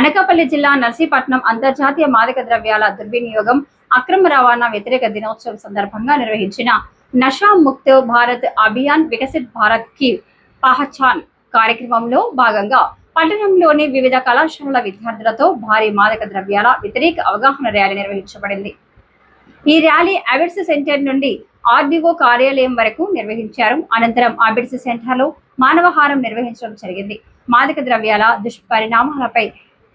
అనకాపల్లి జిల్లా నర్సీపట్నం అంతర్జాతీయ మాదక ద్రవ్యాల దుర్వినియోగం అక్రమ రవాణా వ్యతిరేక దినోత్సవం సందర్భంగా నిర్వహించిన నషా ముక్త్ భారత్ అభియాన్ వికసిత్ భారత్ కి పహచాన్ కార్యక్రమంలో భాగంగా పట్టణంలోని వివిధ కళాశాలల విద్యార్థులతో భారీ మాదక ద్రవ్యాల వ్యతిరేక అవగాహన ర్యాలీ నిర్వహించబడింది. ఈ ర్యాలీ అబిడ్స్ సెంటర్ నుండి ఆర్డీఓ కార్యాలయం వరకు నిర్వహించారు. అనంతరం అబిడ్స్ సెంటర్లో మానవహారం నిర్వహించడం జరిగింది. మాదక ద్రవ్యాల దుష్పరిణామాలపై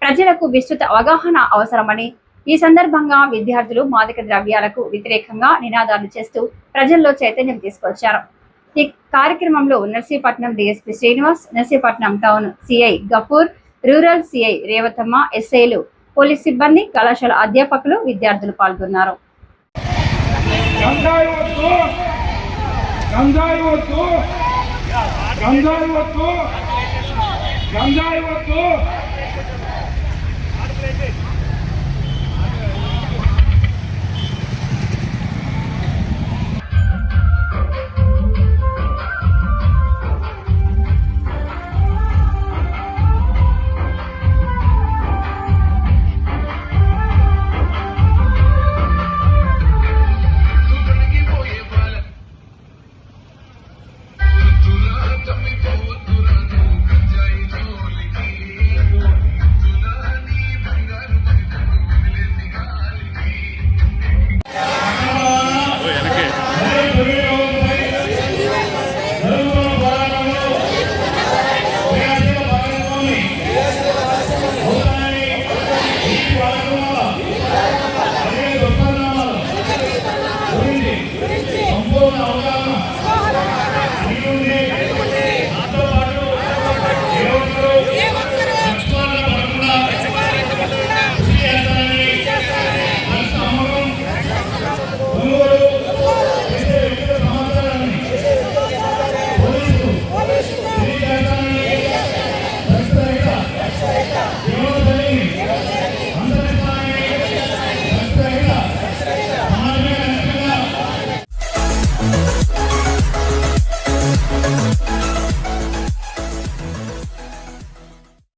ప్రజలకు విస్తృత అవగాహన అవసరమని, ఈ సందర్భంగా విద్యార్థులు మాదక ద్రవ్యాలకు వ్యతిరేకంగా నినాదాలు చేస్తూ ప్రజల్లో చైతన్యం తీసుకొచ్చారు. ఈ కార్యక్రమంలో Narsipatnam DSP Srinivas, Narsipatnam town CI Gafoor, rural CI Revathamma, ఎస్ఐలు, పోలీస్ సిబ్బంది, కళాశాల అధ్యాపకులు, విద్యార్థులు పాల్గొన్నారు. గంజాయి వద్దు